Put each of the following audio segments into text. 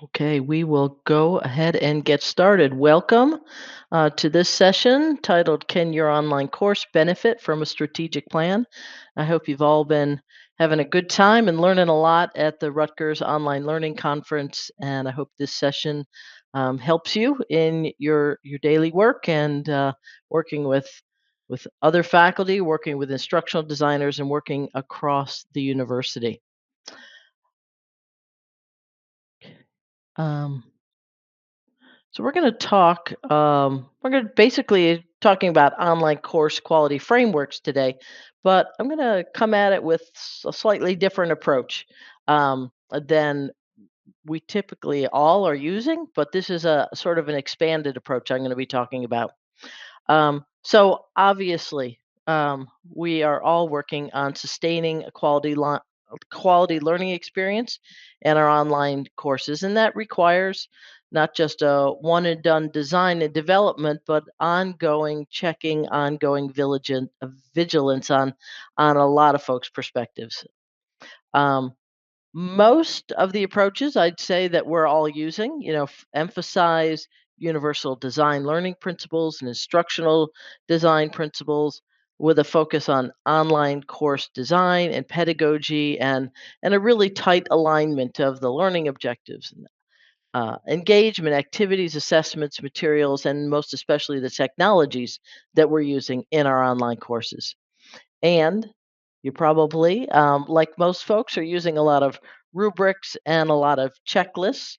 Okay, we will go ahead and get started. Welcome to this session titled Can Your Online Course Benefit from a Strategic Plan? I hope you've all been having a good time and learning a lot at the Rutgers Online Learning Conference. And I hope this session helps you in your daily work and working with other faculty, working with instructional designers, and working across the university. Um, So we're going to talk. We're going to basically talking about online course quality frameworks today, but I'm going to come at it with a slightly different approach than we typically all are using. But this is a sort of an expanded approach I'm going to be talking about. So obviously, we are all working on sustaining a quality learning experience in our online courses, and that requires not just a one and done design and development, but ongoing checking, ongoing vigilance on a lot of folks' perspectives. Um, Most of the approaches I'd say that we're all using, emphasize universal design learning principles and instructional design principles with a focus on online course design and pedagogy and a really tight alignment of the learning objectives, engagement, activities, assessments, materials, and most especially the technologies that we're using in our online courses. And you probably, like most folks, are using a lot of rubrics and a lot of checklists.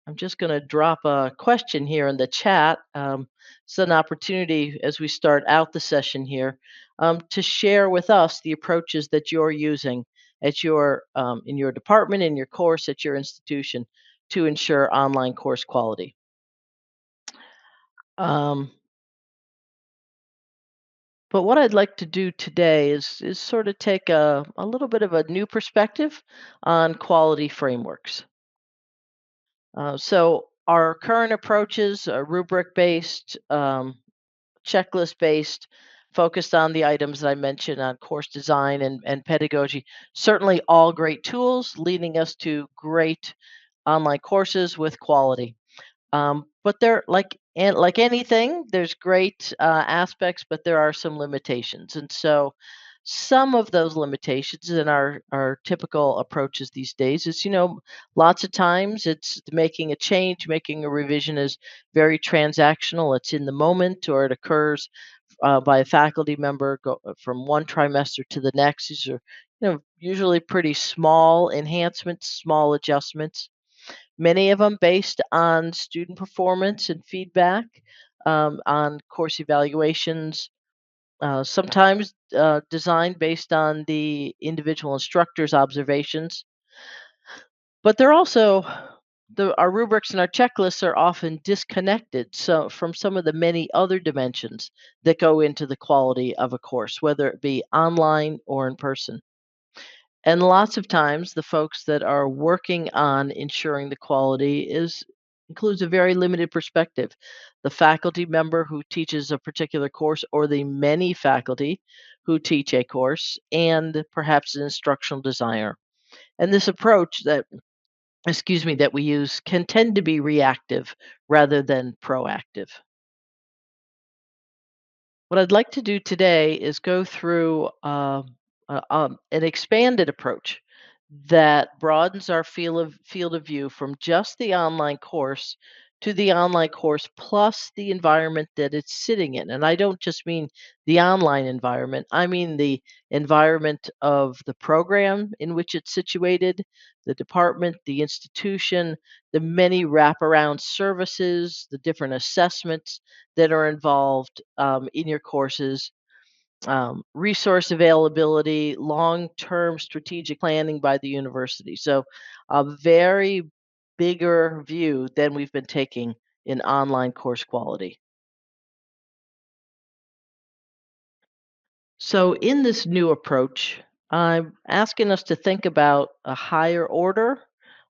I'm just going to drop a question here in the chat. It's an opportunity as we start out the session here to share with us the approaches that you're using at your in your department, in your course, at your institution to ensure online course quality. Um, But what I'd like to do today is sort of take a little bit of a new perspective on quality frameworks. So our current approaches are rubric based, checklist based, focused on the items that I mentioned on course design and pedagogy. Certainly all great tools leading us to great online courses with quality. But they're like anything, there's great aspects, but there are some limitations. And so some of those limitations in our typical approaches these days is, lots of times it's making a change, making a revision is very transactional. It's in the moment or it occurs by a faculty member from one trimester to the next. These are, usually pretty small enhancements, small adjustments, many of them based on student performance and feedback, on course evaluations, sometimes designed based on the individual instructor's observations. But they're also our rubrics and our checklists are often disconnected from some of the many other dimensions that go into the quality of a course, whether it be online or in person. And lots of times, the folks that are working on ensuring the quality is includes a very limited perspective. The faculty member who teaches a particular course, or the many faculty who teach a course, and perhaps an instructional designer. And this approach that we use can tend to be reactive rather than proactive. What I'd like to do today is go through an expanded approach that broadens our field of view from just the online course to the online course plus the environment that it's sitting in. And I don't just mean the online environment, I mean the environment of the program in which it's situated, the department, the institution, the many wraparound services, the different assessments that are involved in your courses, resource availability, long term strategic planning by the university. So, a very bigger view than we've been taking in online course quality. So, in this new approach, I'm asking us to think about a higher order,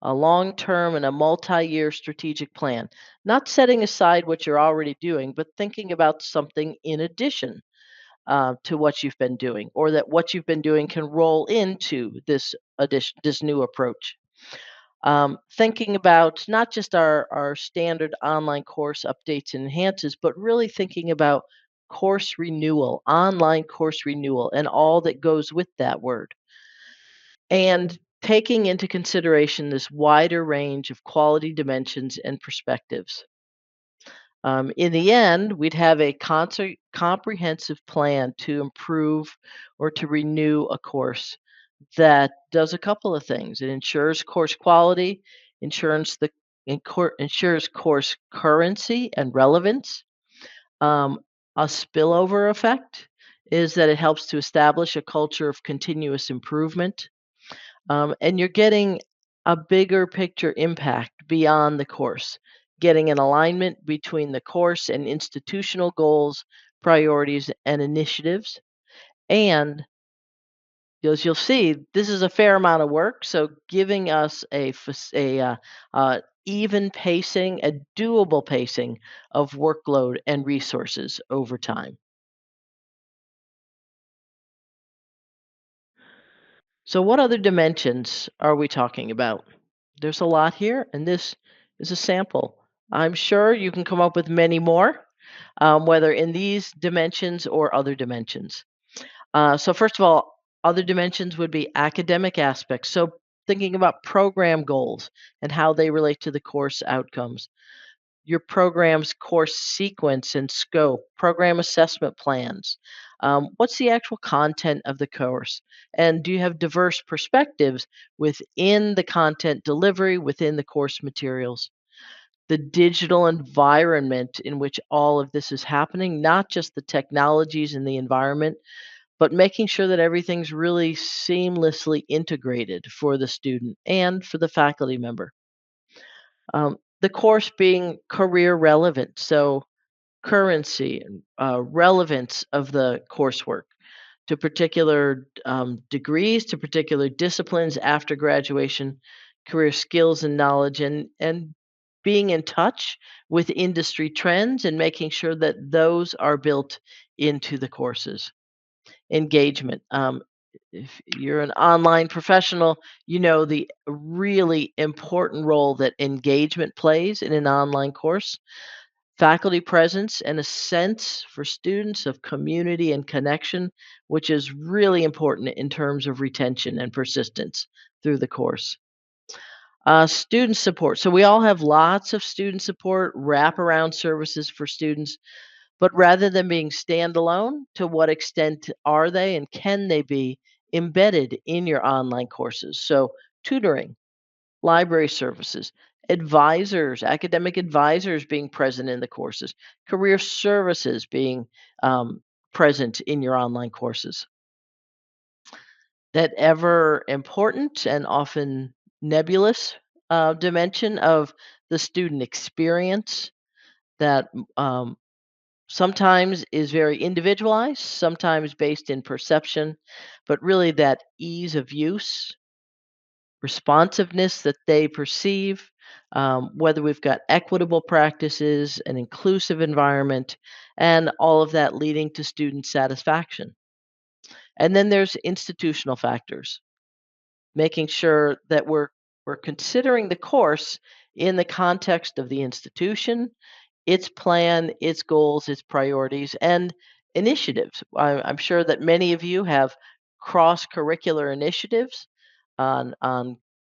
a long term, and a multi year strategic plan. Not setting aside what you're already doing, but thinking about something in addition to what you've been doing, or that what you've been doing can roll into this new approach. Thinking about not just our standard online course updates and enhances, but really thinking about course renewal, online course renewal, and all that goes with that word. And taking into consideration this wider range of quality dimensions and perspectives. In the end, we'd have a comprehensive plan to improve or to renew a course that does a couple of things. It ensures course quality, ensures course currency and relevance. Um, a spillover effect is that it helps to establish a culture of continuous improvement, and you're getting a bigger picture impact beyond the course, getting an alignment between the course and institutional goals, priorities, and initiatives. And as you'll see, this is a fair amount of work. So, giving us even pacing, a doable pacing of workload and resources over time. So, what other dimensions are we talking about? There's a lot here, and this is a sample. I'm sure you can come up with many more, whether in these dimensions or other dimensions. So, first of all, other dimensions would be academic aspects. So, thinking about program goals and how they relate to the course outcomes, your program's course sequence and scope, program assessment plans. What's the actual content of the course? And do you have diverse perspectives within the content delivery, within the course materials? The digital environment in which all of this is happening, not just the technologies and the environment, but making sure that everything's really seamlessly integrated for the student and for the faculty member. The course being career relevant, so currency and relevance of the coursework to particular degrees, to particular disciplines after graduation, career skills and knowledge, and being in touch with industry trends and making sure that those are built into the courses. Engagement. If you're an online professional, you know the really important role that engagement plays in an online course. Faculty presence and a sense for students of community and connection, which is really important in terms of retention and persistence through the course. Student support. So we all have lots of student support, wraparound services for students, but rather than being standalone, to what extent are they and can they be embedded in your online courses? So, tutoring, library services, advisors, academic advisors being present in the courses, career services being present in your online courses. That ever important and often nebulous dimension of the student experience that sometimes is very individualized, sometimes based in perception, but really that ease of use, responsiveness that they perceive, whether we've got equitable practices, an inclusive environment, and all of that leading to student satisfaction. And then there's institutional factors, making sure that we're considering the course in the context of the institution, its plan, its goals, its priorities, and initiatives. I'm sure that many of you have cross curricular initiatives on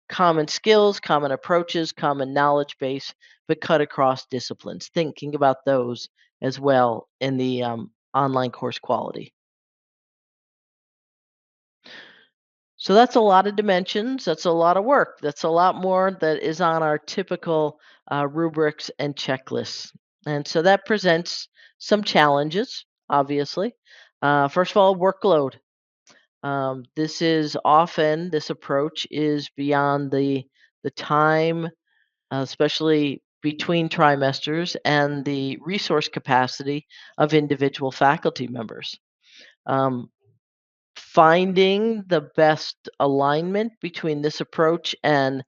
common skills, common approaches, common knowledge base, but cut across disciplines. Thinking about those as well in the online course quality. So that's a lot of dimensions. That's a lot of work. That's a lot more that is on our typical rubrics and checklists. And so that presents some challenges, obviously. First of all, workload. This approach is beyond the time, especially between trimesters, and the resource capacity of individual faculty members. Um, Finding the best alignment between this approach and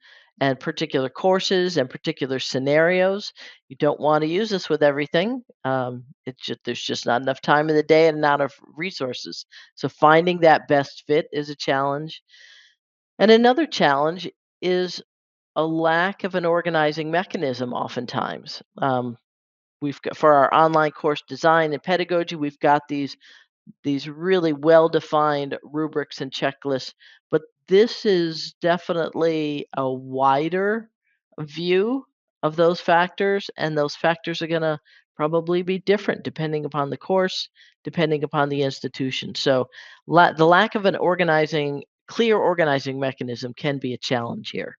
particular courses and particular scenarios. You don't want to use this with everything. There's just not enough time in the day and not enough resources. So finding that best fit is a challenge. And another challenge is a lack of an organizing mechanism oftentimes. We've got for our online course design and pedagogy, we've got these really well-defined rubrics and checklists, but this is definitely a wider view of those factors, and those factors are going to probably be different depending upon the course, depending upon the institution. So, the lack of an clear organizing mechanism can be a challenge here.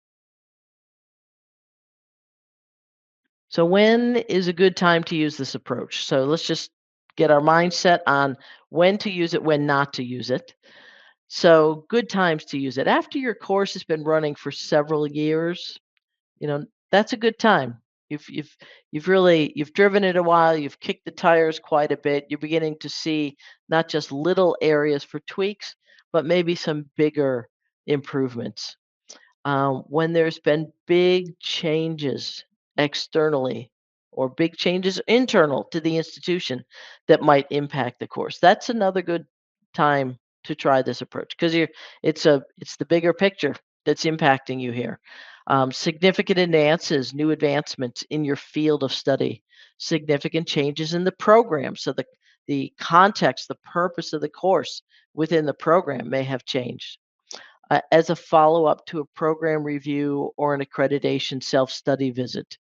So, when is a good time to use this approach? So, let's just get our mindset on when to use it, when not to use it. So, good times to use it. After your course has been running for several years, you know, that's a good time. You've driven it a while, you've kicked the tires quite a bit. You're beginning to see not just little areas for tweaks, but maybe some bigger improvements. When there's been big changes externally or big changes internal to the institution that might impact the course. That's another good time to try this approach because it's the bigger picture that's impacting you here. Significant new advancements in your field of study, significant changes in the program. So the context, the purpose of the course within the program may have changed as a follow up to a program review or an accreditation self study visit.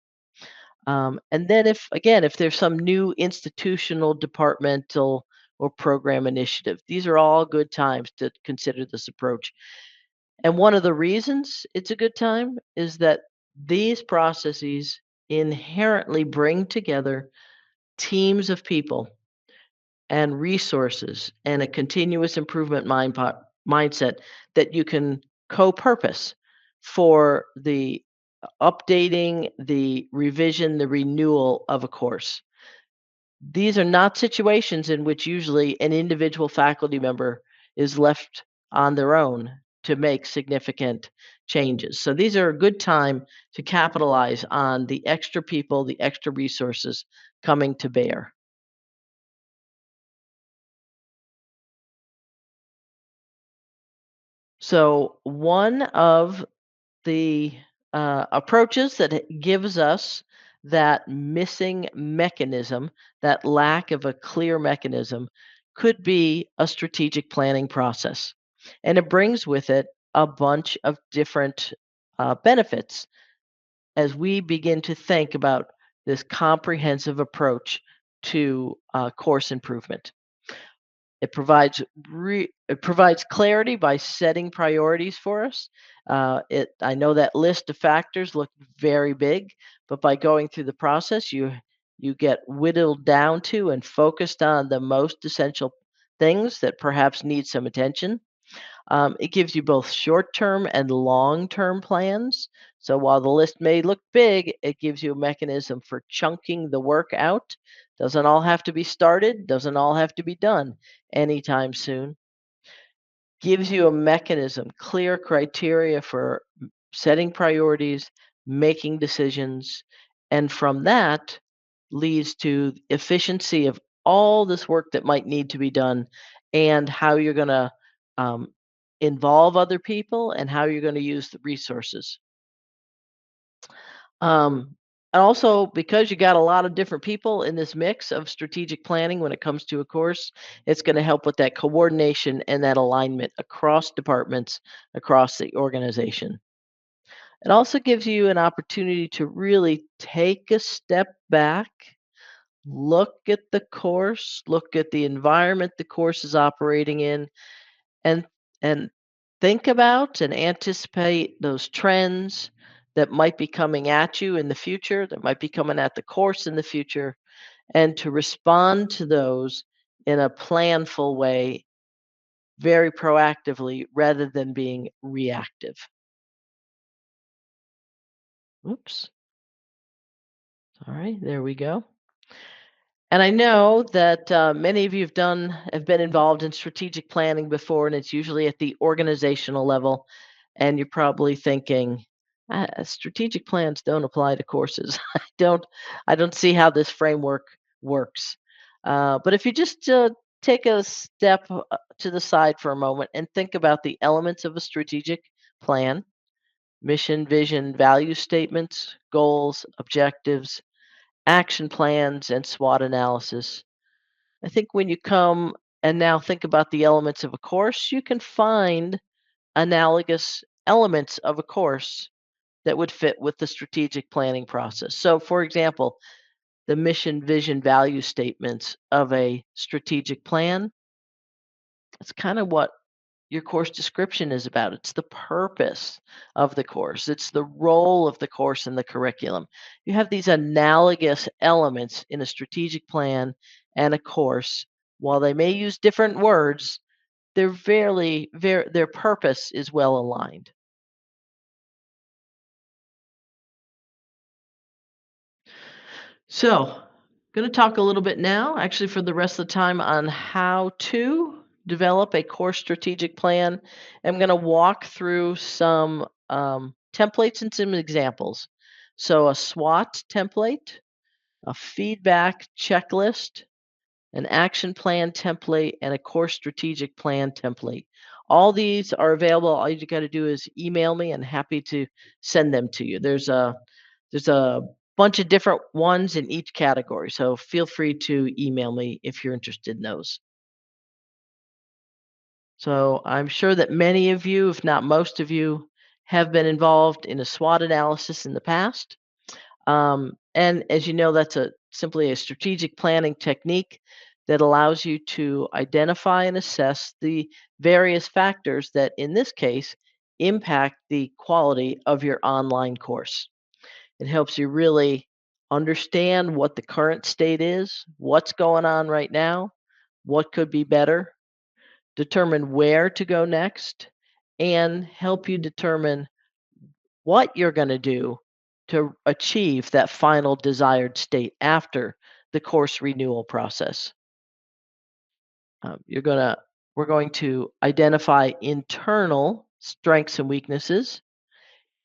And then, if there's some new institutional, departmental, or program initiative, these are all good times to consider this approach. And one of the reasons it's a good time is that these processes inherently bring together teams of people and resources and a continuous improvement mindset that you can co-purpose for the updating, the revision, the renewal of a course. These are not situations in which usually an individual faculty member is left on their own to make significant changes. So these are a good time to capitalize on the extra people, the extra resources coming to bear. So, one of the approaches that gives us that missing mechanism, that lack of a clear mechanism, could be a strategic planning process. And it brings with it a bunch of different benefits as we begin to think about this comprehensive approach to course improvement. It provides clarity by setting priorities for us. It I know that list of factors look very big, but by going through the process, you get whittled down to and focused on the most essential things that perhaps need some attention. It gives you both short term and long term plans. So while the list may look big, it gives you a mechanism for chunking the work out. Doesn't all have to be started, doesn't all have to be done anytime soon. Gives you a mechanism, clear criteria for setting priorities, making decisions, and from that leads to efficiency of all this work that might need to be done and how you're going to um, involve other people and how you're going to use the resources. Um, and also, because you got a lot of different people in this mix of strategic planning when it comes to a course, it's going to help with that coordination and that alignment across departments, across the organization. It also gives you an opportunity to really take a step back, look at the course, look at the environment the course is operating in, and and think about and anticipate those trends that might be coming at you in the future, that might be coming at the course in the future, and to respond to those in a planful way, very proactively rather than being reactive. Oops. All right, there we go. And I know that many of you have been involved in strategic planning before, and it's usually at the organizational level. And you're probably thinking, strategic plans don't apply to courses. I don't see how this framework works. But if you just take a step to the side for a moment and think about the elements of a strategic plan, mission, vision, value statements, goals, objectives, action plans, and SWOT analysis. I think when you come and now think about the elements of a course, you can find analogous elements of a course that would fit with the strategic planning process. So, for example, the mission, vision, value statements of a strategic plan, it's kind of what your course description is about. It's the purpose of the course, it's the role of the course in the curriculum. You have these analogous elements in a strategic plan and a course. While they may use different words, their purpose is well aligned. So, going to talk a little bit now, actually, for the rest of the time, on how to develop a course strategic plan. I'm going to walk through some templates and some examples. So, a SWOT template, a feedback checklist, an action plan template, and a course strategic plan template. All these are available. All you got to do is email me, and happy to send them to you. There's a bunch of different ones in each category, so feel free to email me if you're interested in those. So I'm sure that many of you, if not most of you, have been involved in a SWOT analysis in the past. And as you know, that's simply a strategic planning technique that allows you to identify and assess the various factors that, in this case, impact the quality of your online course. It helps you really understand what the current state is, what's going on right now, what could be better, determine where to go next, and help you determine what you're going to do to achieve that final desired state after the course renewal process. You're going to We're going to identify internal strengths and weaknesses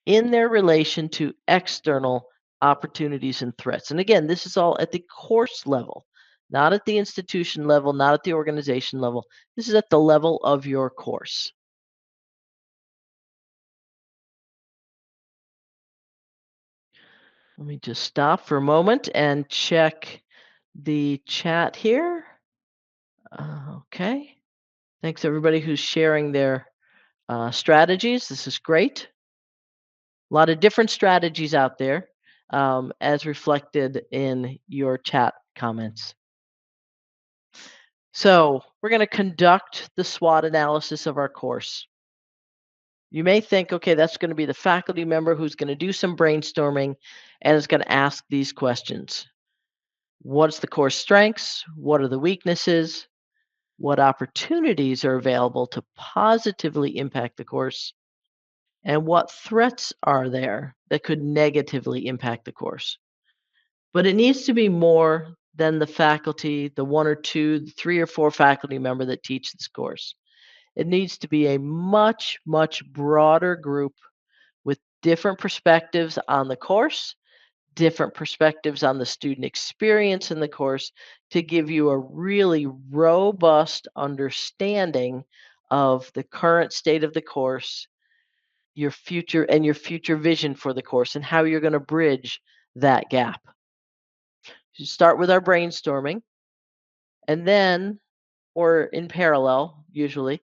in their relation to external opportunities and threats. And again, this is all at the course level, not at the institution level, not at the organization level. This is at the level of your course. Let me just stop for a moment and check the chat here. Okay. Thanks everybody who's sharing their strategies. This is great. A lot of different strategies out there, as reflected in your chat comments. So, we're going to conduct the SWOT analysis of our course. You may think, okay, that's going to be the faculty member who's going to do some brainstorming and is going to ask these questions. What's the course strengths? What are the weaknesses? What opportunities are available to positively impact the course? And what threats are there that could negatively impact the course? But it needs to be more than the faculty, the one or two, the three or four faculty member that teach this course. It needs to be a much, much broader group with different perspectives on the course, different perspectives on the student experience in the course to give you a really robust understanding of the current state of the course, your future vision for the course and how you're going to bridge that gap. You start with our brainstorming and then or in parallel, usually,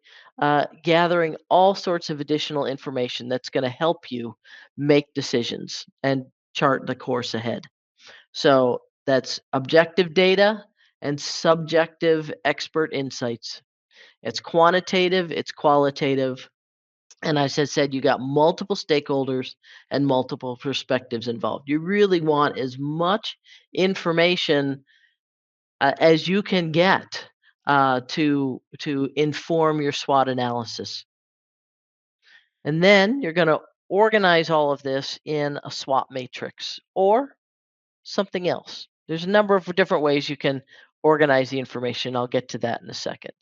gathering all sorts of additional information that's going to help you make decisions and chart the course ahead. So that's objective data and subjective expert insights. It's quantitative, it's qualitative. And as I said, you got multiple stakeholders and multiple perspectives involved. You really want as much information as you can get to inform your SWOT analysis. And then you're going to organize all of this in a SWOT matrix or something else. There's a number of different ways you can organize the information. I'll get to that in a second.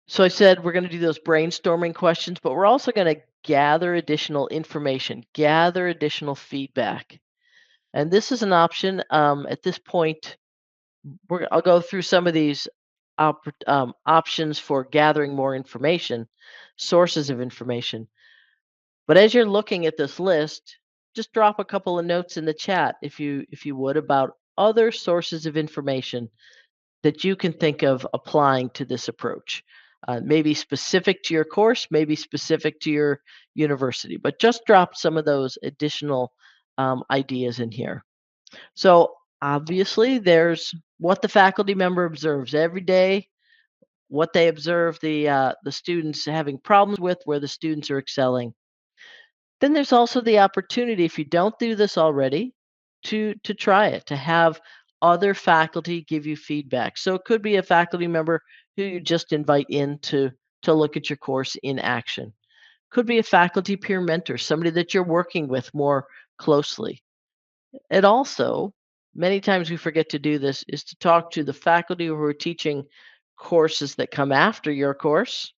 So I said we're going to do those brainstorming questions, but we're also going to gather additional information, gather additional feedback. And this is an option. At this point, I'll go through some of these options for gathering more information, sources of information. But as you're looking at this list, just drop a couple of notes in the chat if you would about other sources of information that you can think of applying to this approach. Maybe specific to your course, maybe specific to your university, but just drop some of those additional ideas in here. So obviously, there's what the faculty member observes every day, what they observe the students having problems with, where the students are excelling. Then there's also the opportunity, if you don't do this already, to try it, to have other faculty give you feedback. So it could be a faculty member who you just invite in to look at your course in action. Could be a faculty peer mentor, somebody that you're working with more closely. It also, many times we forget to do this, is to talk to the faculty who are teaching courses that come after your course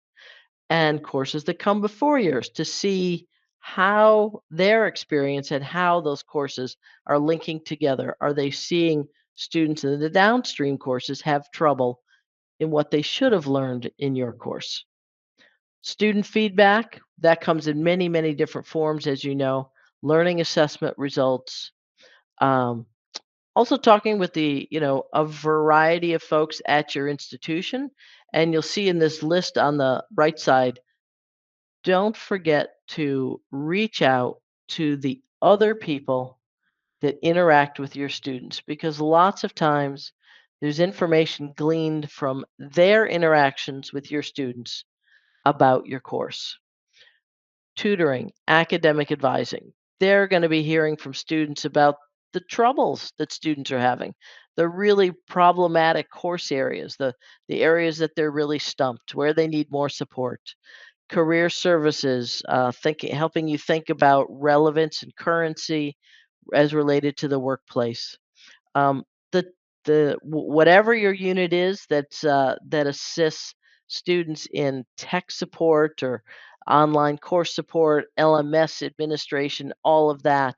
and courses that come before yours to see how their experience and how those courses are linking together. Are they seeing students in the downstream courses have trouble in what they should have learned in your course? Student feedback, that comes in many, many different forms, as you know, learning assessment results. Um, Also talking with a variety of folks at your institution. And you'll see in this list on the right side, don't forget to reach out to the other people that interact with your students because lots of times there's information gleaned from their interactions with your students about your course. Tutoring, academic advising. They're going to be hearing from students about the troubles that students are having, the really problematic course areas, the areas that they're really stumped, where they need more support. Career services, thinking, helping you think about relevance and currency as related to the workplace. Um, the whatever your unit is that assists students in tech support or online course support, LMS administration, all of that.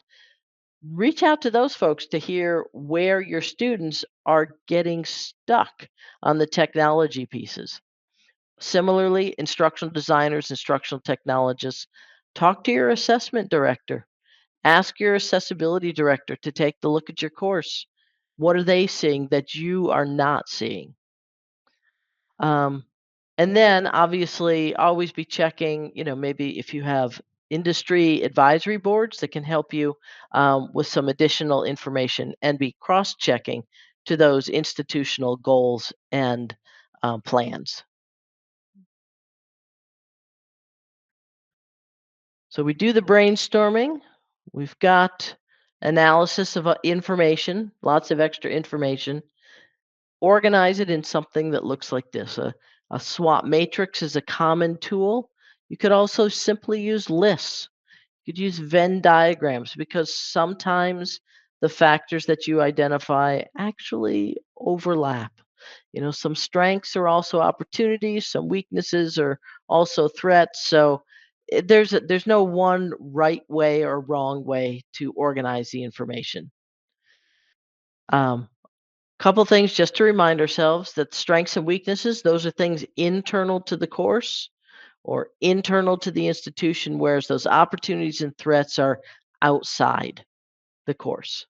Reach out to those folks to hear where your students are getting stuck on the technology pieces. Similarly, instructional designers, instructional technologists, talk to your assessment director. Ask your accessibility director to take the look at your course. What are they seeing that you are not seeing? Um, and then obviously always be checking, maybe if you have industry advisory boards that can help you with some additional information and be cross checking to those institutional goals and plans. So we do the brainstorming. We've got analysis of information, lots of extra information. Organize it in something that looks like this. A SWOT matrix is a common tool. You could also simply use lists. You could use Venn diagrams because sometimes the factors that you identify actually overlap. Some strengths are also opportunities, some weaknesses are also threats. So there's no one right way or wrong way to organize the information. Couple things just to remind ourselves that strengths and weaknesses, those are things internal to the course or internal to the institution, whereas those opportunities and threats are outside the course.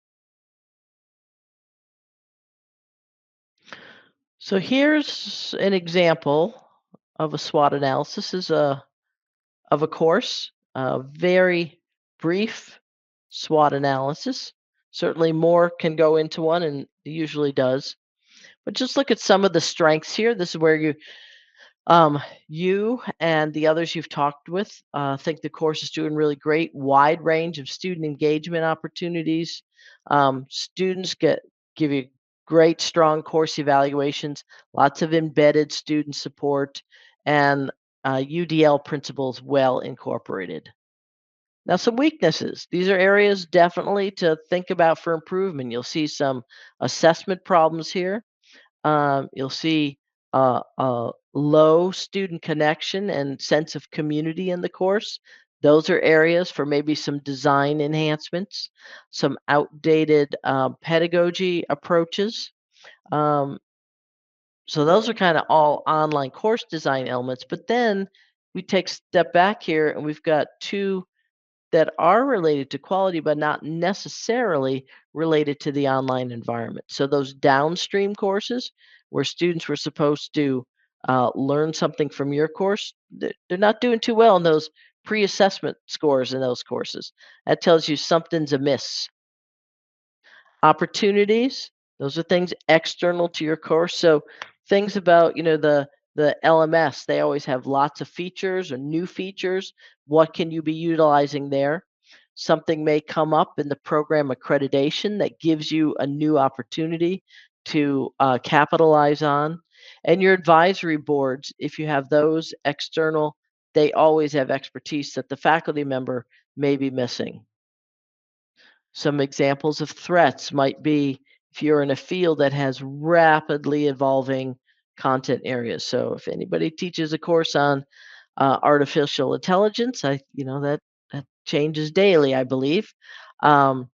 So here's an example of a SWOT analysis is of a course, a very brief SWOT analysis. Certainly more can go into one and usually does. But just look at some of the strengths here. This is where you and the others you've talked with think the course is doing really great. Wide range of student engagement opportunities. Students give you great, strong course evaluations. Lots of embedded student support and UDL principles well incorporated. Now, some weaknesses. These are areas definitely to think about for improvement. You'll see some assessment problems here. You'll see a low student connection and sense of community in the course. Those are areas for maybe some design enhancements, some outdated pedagogy approaches, um, So those are kind of all online course design elements. But then we take a step back here and we've got two that are related to quality, but not necessarily related to the online environment. So those downstream courses where students were supposed to learn something from your course, they're not doing too well in those pre-assessment scores in those courses. That tells you something's amiss. Opportunities, those are things external to your course. So things about, the LMS, they always have lots of features or new features. What can you be utilizing there? Something may come up in the program accreditation that gives you a new opportunity to capitalize on. And your advisory boards, if you have those external, they always have expertise that the faculty member may be missing. Some examples of threats might be if you're in a field that has rapidly evolving content areas. So if anybody teaches a course on artificial intelligence, that changes daily, I believe. Um,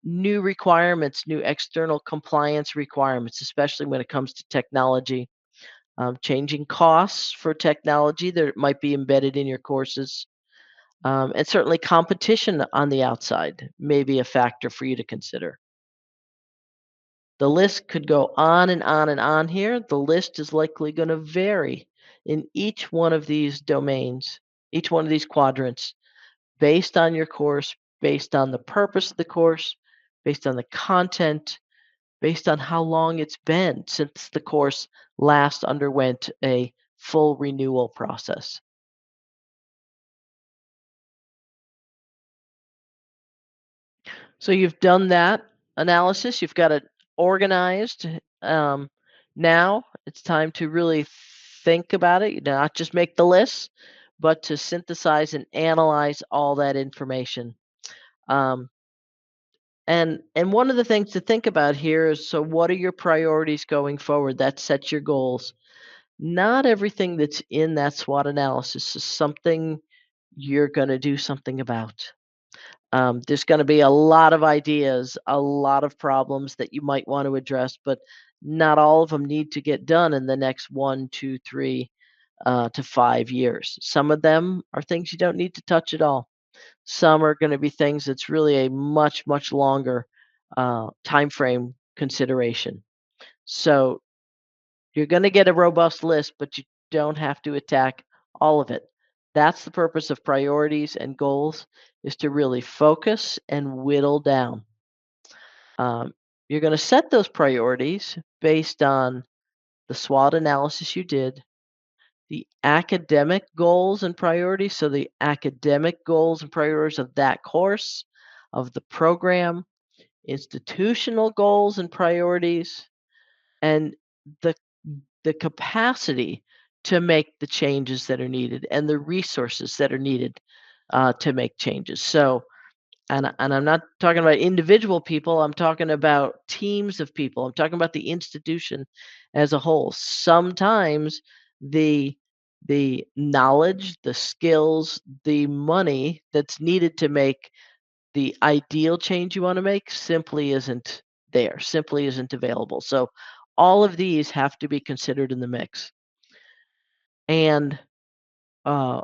New requirements, new external compliance requirements, especially when it comes to technology. Changing costs for technology that might be embedded in your courses. And certainly competition on the outside may be a factor for you to consider. The list could go on and on and on here. The list is likely going to vary in each one of these domains, each one of these quadrants, based on your course, based on the purpose of the course, based on the content, based on how long it's been since the course last underwent a full renewal process. So you've done that analysis, you've got it organized. Um, Now it's time to really think about it, not just make the list, but to synthesize and analyze all that information. Um, and one of the things to think about here is, so what are your priorities going forward? That sets your goals. Not everything that's in that SWOT analysis is something you're going to do something about. There's going to be a lot of ideas, a lot of problems that you might want to address, but not all of them need to get done in the next 1, 2, 3 to 5 years. Some of them are things you don't need to touch at all. Some are going to be things that's really a much, much longer time frame consideration. So you're going to get a robust list, but you don't have to attack all of it. That's the purpose of priorities and goals, is to really focus and whittle down. Um, you're going to set those priorities based on the SWOT analysis you did, the academic goals and priorities. So, the academic goals and priorities of that course, of the program, institutional goals and priorities, and the the capacity to make the changes that are needed and the resources that are needed to make changes. So, and I'm not talking about individual people. I'm talking about teams of people. I'm talking about the institution as a whole. Sometimes the the knowledge, the skills, the money that's needed to make the ideal change you want to make simply isn't there, simply isn't available. So all of these have to be considered in the mix. And uh,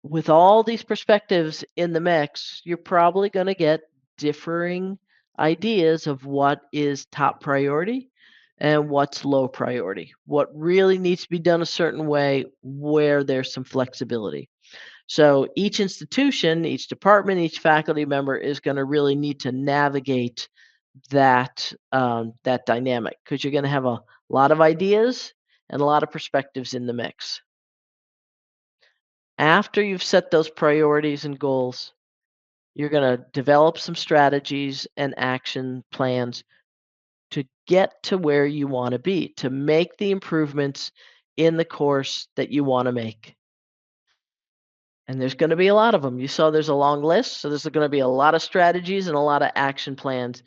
with all these perspectives in the mix, you're probably going to get differing ideas of what is top priority and what's low priority, what really needs to be done a certain way, where there's some flexibility. So each institution, each department, each faculty member is going to really need to navigate that dynamic, because you're going to have a lot of ideas and a lot of perspectives in the mix. After you've set those priorities and goals, you're going to develop some strategies and action plans to get to where you want to be, to make the improvements in the course that you want to make. And there's going to be a lot of them. You saw there's a long list, so there's going to be a lot of strategies and a lot of action plans.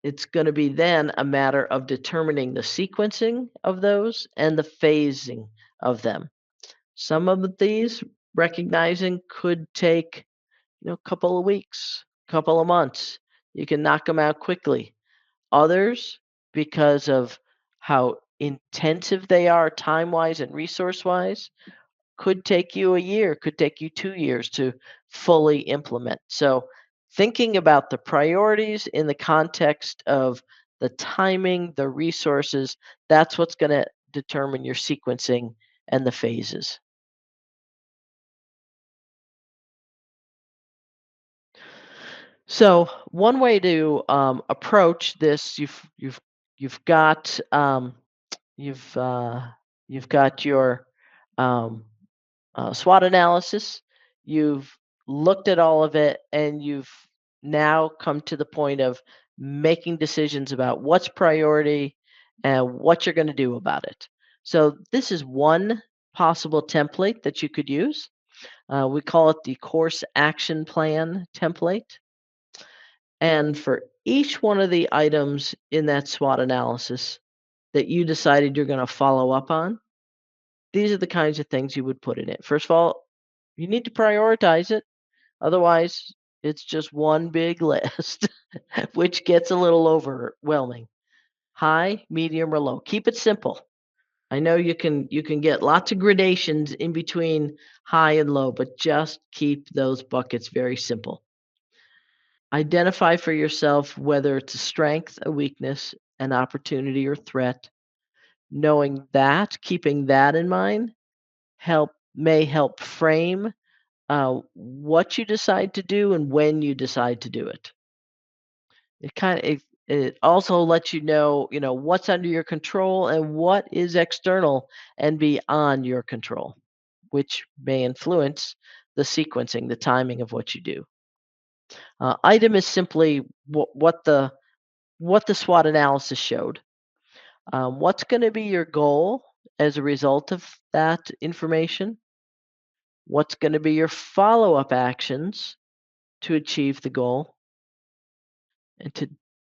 It's going to be then a matter of determining the sequencing of those and the phasing of them. Some of these, recognizing, could take a couple of weeks, couple of months. You can knock them out quickly. Others, because of how intensive they are time wise and resource wise, could take you a year, could take you 2 years to fully implement. So, thinking about the priorities in the context of the timing, the resources, that's what's going to determine your sequencing and the phases. So, one way to approach this, you've got you've you've got your um, SWOT analysis. You've looked at all of it, and you've now come to the point of making decisions about what's priority and what you're going to do about it. So, this is one possible template that you could use. We call it the course action plan template. And for each one of the items in that SWOT analysis that you decided you're going to follow up on, these are the kinds of things you would put in it. First of all, you need to prioritize it. Otherwise, it's just one big list, which gets a little overwhelming. High, medium, or low. Keep it simple. I know you can get lots of gradations in between high and low, but just keep those buckets very simple. Identify for yourself whether it's a strength, a weakness, an opportunity, or threat. Knowing that, keeping that in mind, may help frame what you decide to do and when you decide to do it. It also lets you know what's under your control and what is external and beyond your control, which may influence the sequencing, the timing of what you do. Item is simply what the SWOT analysis showed. What's going to be your goal as a result of that information? What's going to be your follow up actions to achieve the goal? And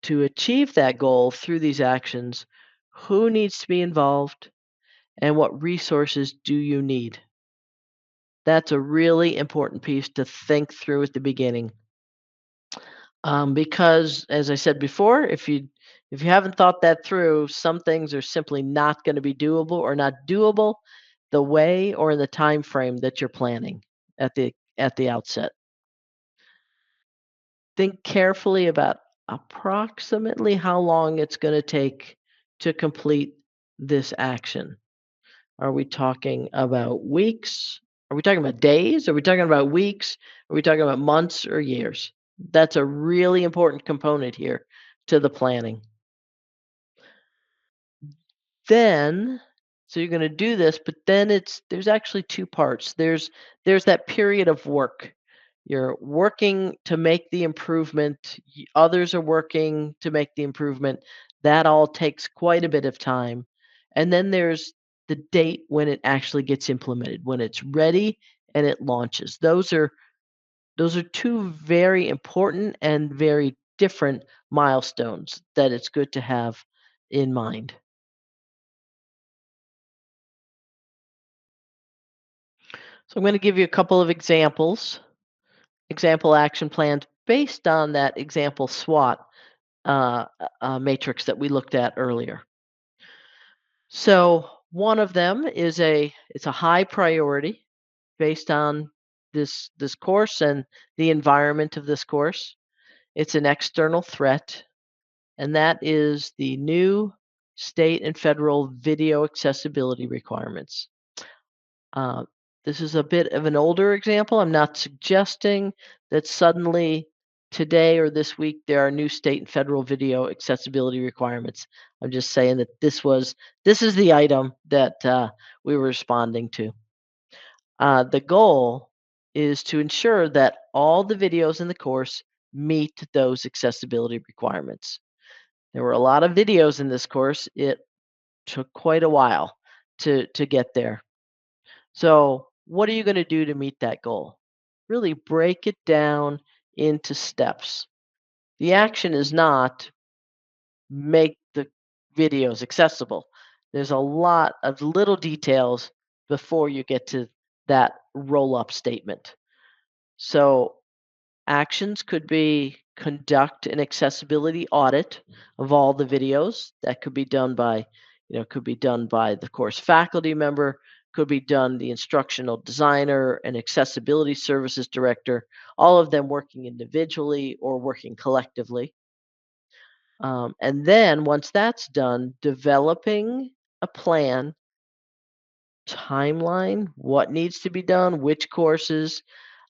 to achieve that goal through these actions, who needs to be involved and what resources do you need? That's a really important piece to think through at the beginning. Because as I said before, if you haven't thought that through, some things are simply not going to be doable or not doable the way or in the time frame that you're planning at the outset. Think carefully about approximately how long it's going to take to complete this action. Are we talking about weeks? Are we talking about days? Are we talking about weeks? Are we talking about months or years? That's a really important component here to the planning. Then, so you're going to do this, but then there's actually two parts. There's that period of work. You're working to make the improvement. Others are working to make the improvement. That all takes quite a bit of time. And then there's the date when it actually gets implemented, when it's ready and it launches. Those are two very important and very different milestones that it's good to have in mind. So I'm going to give you a couple of example action plans based on that example SWOT matrix that we looked at earlier. So one of them is it's a high priority based on this course and the environment of this course. It's an external threat, and that is the new state and federal video accessibility requirements. Uh, this is a bit of an older example. I'm not suggesting that suddenly today or this week there are new state and federal video accessibility requirements. I'm just saying that this is the item that we were responding to. The goal is to ensure that all the videos in the course meet those accessibility requirements. There were a lot of videos in this course. It took quite a while to get there. So, what are you going to do to meet that goal? Really break it down into steps. The action is not make the videos accessible. There's a lot of little details before you get to that roll up statement. So, actions could be conduct an accessibility audit of all the videos. That could be done by Could be done by the course faculty member, could be done the instructional designer and accessibility services director, all of them working individually or working collectively. And then once that's done, developing a plan, timeline, what needs to be done, which courses,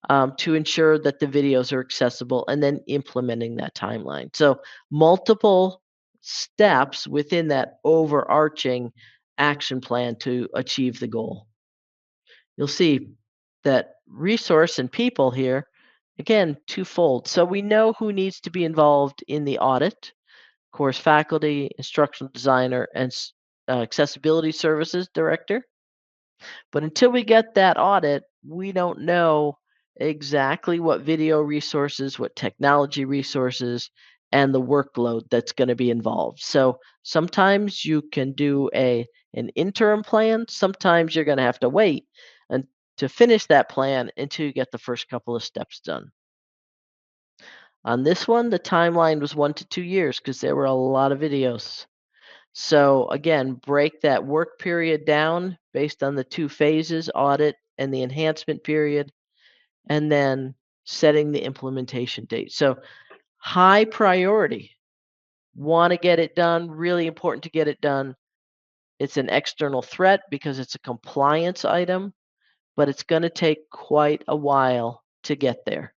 to ensure that the videos are accessible, and then implementing that timeline. So, multiple steps within that overarching action plan to achieve the goal. You'll see that resource and people here, again, twofold. So, we know who needs to be involved in the audit: course faculty, instructional designer, and accessibility services director. But until we get that audit, we don't know exactly what video resources, what technology resources, and the workload that's going to be involved. So sometimes you can do an interim plan. Sometimes you're going to have to wait and to finish that plan until you get the first couple of steps done. On this one, the timeline was 1 to 2 years because there were a lot of videos. So again, break that work period down based on the two phases: audit and the enhancement period, and then setting the implementation date. So high priority, want to get it done, really important to get it done. It's an external threat because it's a compliance item, but it's going to take quite a while to get there.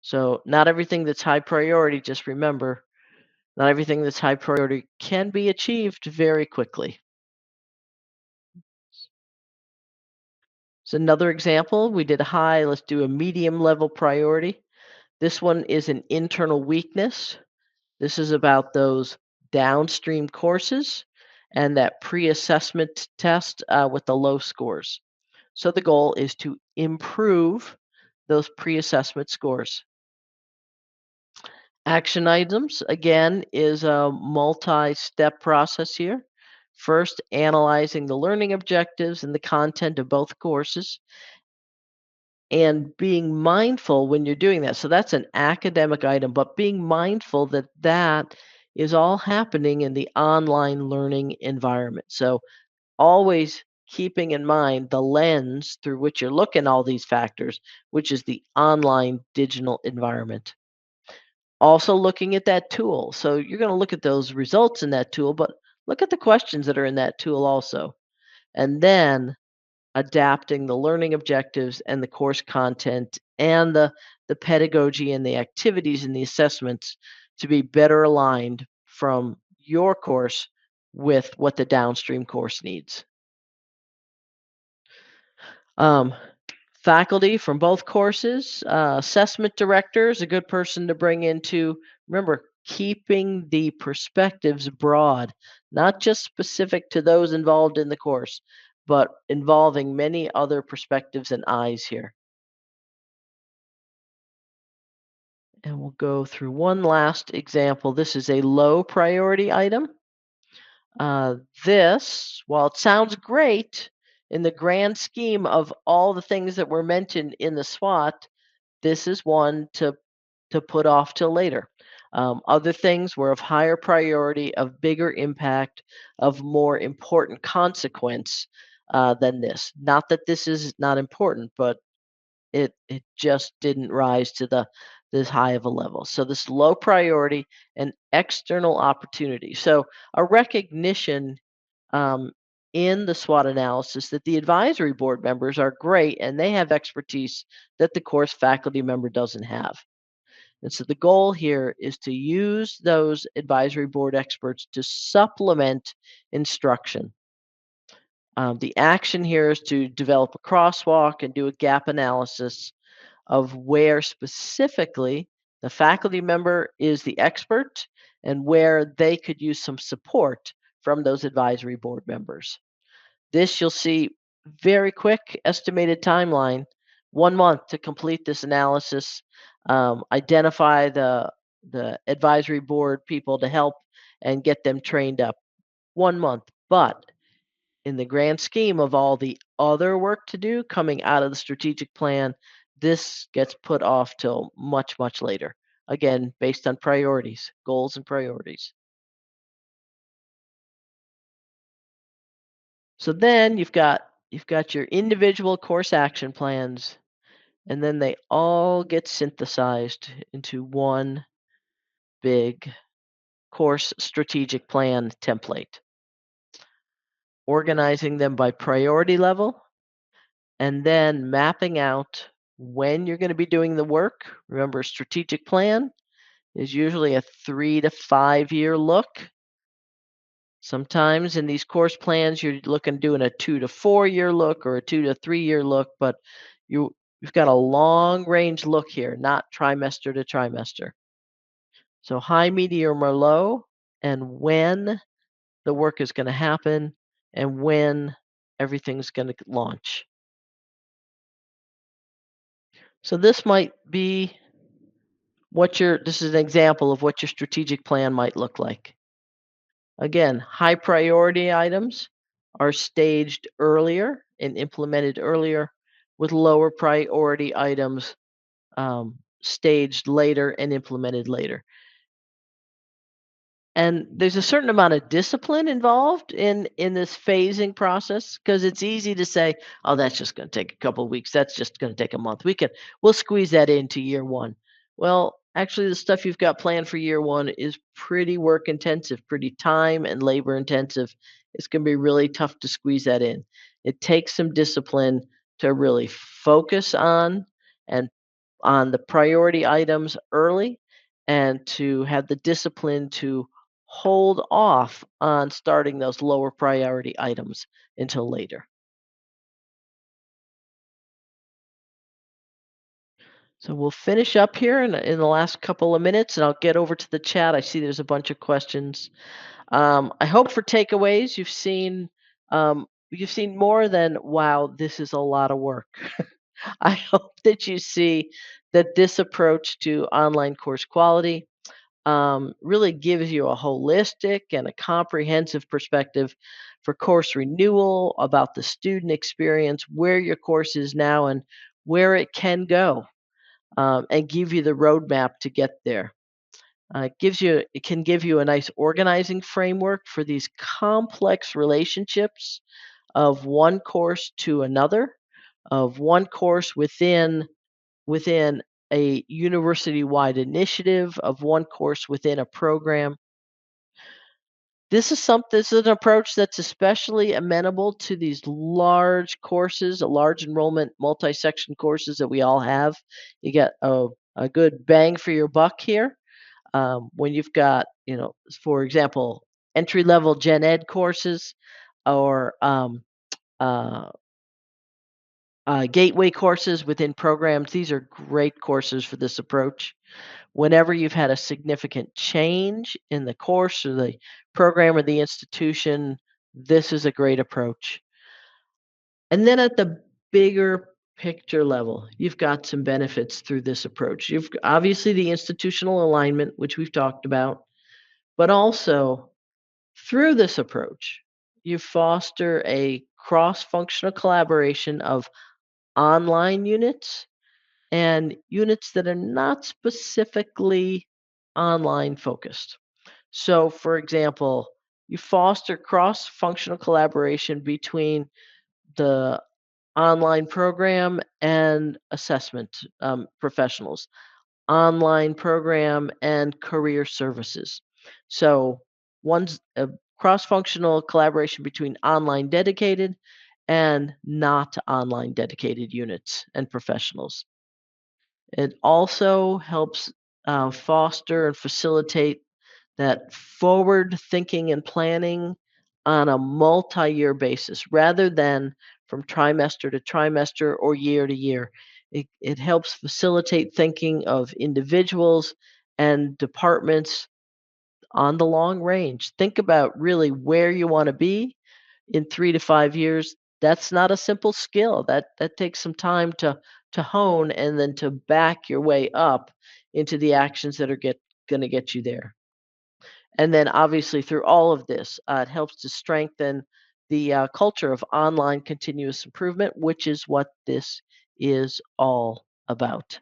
So not everything that's high priority, just remember, not everything that's high priority can be achieved very quickly. So another example, we did a high, let's do a medium level priority. This one is an internal weakness. This is about those downstream courses and that pre-assessment test with the low scores. So the goal is to improve those pre-assessment scores. Action items, again, is a multi-step process here. First, analyzing the learning objectives and the content of both courses and being mindful when you're doing that. So that's an academic item, but being mindful that that is all happening in the online learning environment. So always keeping in mind the lens through which you're looking all these factors, which is the online digital environment. Also looking at that tool. So you're going to look at those results in that tool, but look at the questions that are in that tool also. And then adapting the learning objectives and the course content and the pedagogy and the activities and the assessments to be better aligned from your course with what the downstream course needs. Um, Faculty from both courses, assessment director is a good person to bring into. Remember, keeping the perspectives broad, not just specific to those involved in the course, but involving many other perspectives and eyes here. And we'll go through one last example. This is a low priority item. Uh, this, while it sounds great in the grand scheme of all the things that were mentioned in the SWOT, this is one to put off till later. Other things were of higher priority, of bigger impact, of more important consequence than this. Not that this is not important, but it just didn't rise to the this high of a level. So this low priority and external opportunity. So a recognition um, in the SWOT analysis that the advisory board members are great and they have expertise that the course faculty member doesn't have. And so the goal here is to use those advisory board experts to supplement instruction. The action here is to develop a crosswalk and do a gap analysis of where specifically the faculty member is the expert and where they could use some support from those advisory board members. This you'll see very quick estimated timeline, 1 month to complete this analysis, identify the advisory board people to help and get them trained up. 1 month, but in the grand scheme of all the other work to do coming out of the strategic plan, this gets put off till much, much later. Again, based on priorities, goals, and priorities. So then you've got your individual course action plans, and then they all get synthesized into one big course strategic plan template, organizing them by priority level, and then mapping out when you're going to be doing the work. Remember, strategic plan is usually a 3 to 5 year look. Sometimes in these course plans, you're looking doing a 2 to 4 year look or a 2 to 3 year look, but you've got a long range look here, not trimester to trimester. So high, medium, or low, and when the work is going to happen, and when everything's going to launch. So this is an example of what your strategic plan might look like. Again, high priority items are staged earlier and implemented earlier, with lower priority items staged later and implemented later. And there's a certain amount of discipline involved in this phasing process, because it's easy to say, oh, that's just going to take a couple of weeks, that's just going to take a month, we'll squeeze that into year one. Well, actually, the stuff you've got planned for year one is pretty work intensive, pretty time and labor intensive. It's going to be really tough to squeeze that in. It takes some discipline to really focus and on the priority items early, and to have the discipline to hold off on starting those lower priority items until later. So we'll finish up here in the last couple of minutes, and I'll get over to the chat. I see there's a bunch of questions. I hope for takeaways you've seen more than, wow, this is a lot of work. I hope that you see that this approach to online course quality really gives you a holistic and a comprehensive perspective for course renewal, about the student experience, where your course is now, and where it can go, and give you the roadmap to get there. It can give you a nice organizing framework for these complex relationships of one course to another, of one course within a university-wide initiative, of one course within a program. This is an approach that's especially amenable to these large courses, large enrollment, multi-section courses that we all have. You get a good bang for your buck here. When you've got, for example, entry-level gen ed courses, or uh, gateway courses within programs. These are great courses for this approach. Whenever you've had a significant change in the course or the program or the institution, this is a great approach. And then at the bigger picture level, you've got some benefits through this approach. You've obviously the institutional alignment, which we've talked about, but also through this approach, you foster a cross functional collaboration of online units and units that are not specifically online focused. So, for example, you foster cross functional collaboration between the online program and assessment professionals, online program and career services. So, one's a cross functional collaboration between online dedicated and not online dedicated units and professionals. It also helps foster and facilitate that forward thinking and planning on a multi year basis rather than from trimester to trimester or year to year. It helps facilitate thinking of individuals and departments on the long range. Think about really where you want to be in 3 to 5 years. That's not a simple skill. That takes some time to hone, and then to back your way up into the actions that are going to get you there. And then obviously through all of this, it helps to strengthen the culture of online continuous improvement, which is what this is all about.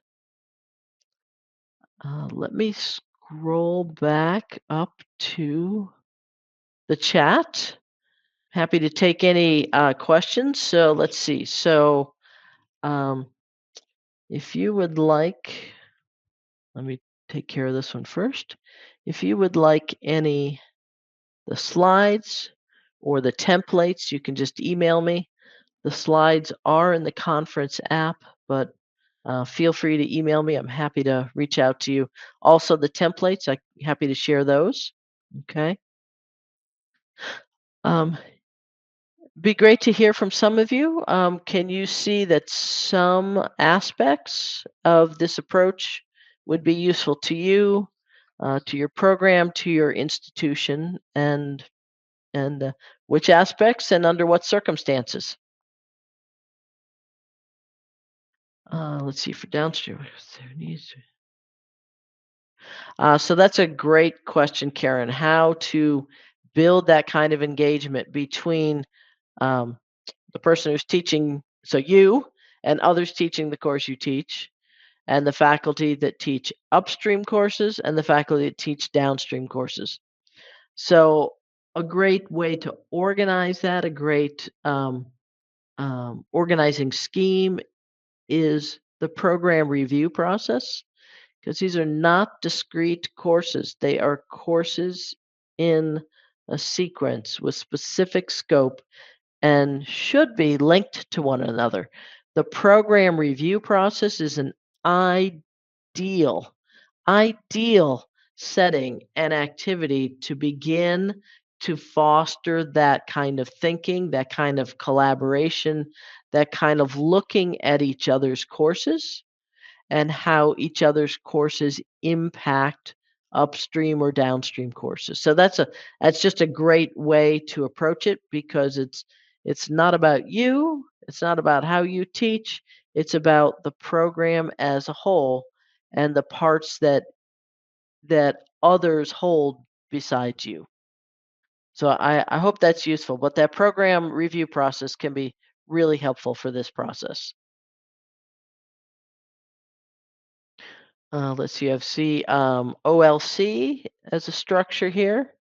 Let me scroll back up to the chat. Happy to take any questions. So let's see. So um, if you would like, let me take care of this one first. If you would like any the slides or the templates, you can just email me. The slides are in the conference app, but feel free to email me. I'm happy to reach out to you. Also, the templates, I'm happy to share those. Okay. Um, be great to hear from some of you. Can you see that some aspects of this approach would be useful to you, to your program, to your institution, and which aspects and under what circumstances? Let's see for downstream. There needs to- so that's a great question, Karen. How to build that kind of engagement between um, the person who's teaching, so you and others teaching the course you teach, and the faculty that teach upstream courses and the faculty that teach downstream courses. So, a great way to organize that, a great organizing scheme is the program review process because these are not discrete courses. They are courses in a sequence with specific scope and should be linked to one another. The program review process is an ideal, ideal setting and activity to begin to foster that kind of thinking, that kind of collaboration, that kind of looking at each other's courses and how each other's courses impact upstream or downstream courses. So that's just a great way to approach it because it's not about you, it's not about how you teach, it's about the program as a whole and the parts that others hold besides you. So I hope that's useful, but that program review process can be really helpful for this process. Let's see, I see OLC as a structure here.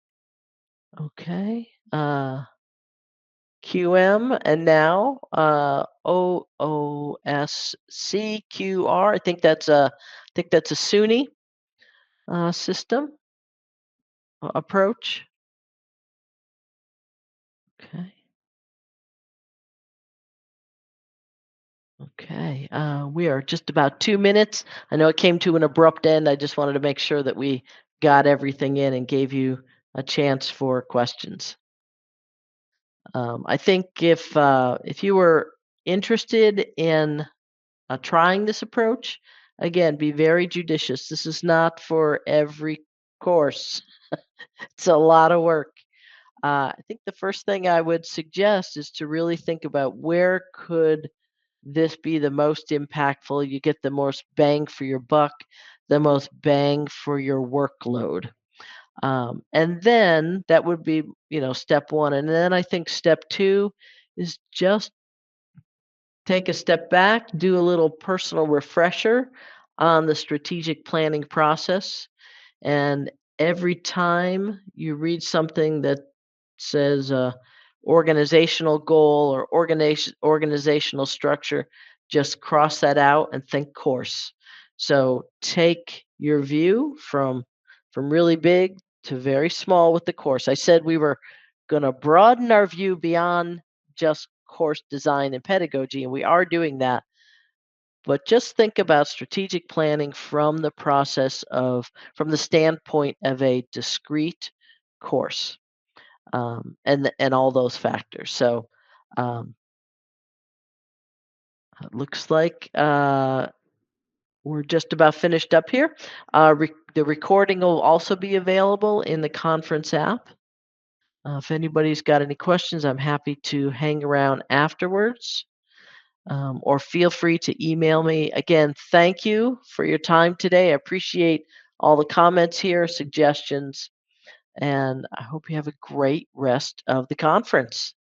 Okay. QM and now OOSCQR. I think that's a SUNY system approach. Okay. Okay. We are just about 2 minutes. I know it came to an abrupt end. I just wanted to make sure that we got everything in and gave you a chance for questions. I think if you were interested in trying this approach, again, be very judicious. This is not for every course. It's a lot of work. I think the first thing I would suggest is to really think about where could this be the most impactful. You get the most bang for your buck, the most bang for your workload. And then that would be, step one. And then I think step two is just take a step back, do a little personal refresher on the strategic planning process. And every time you read something that says organizational goal or organizational structure, just cross that out and think course. So take your view from really big to very small with the course. I said we were going to broaden our view beyond just course design and pedagogy, and we are doing that. But just think about strategic planning from the standpoint of a discrete course, and all those factors. So um, it looks like we're just about finished up here. The recording will also be available in the conference app. If anybody's got any questions, I'm happy to hang around afterwards. Or feel free to email me. Again, thank you for your time today. I appreciate all the comments here, suggestions, and I hope you have a great rest of the conference.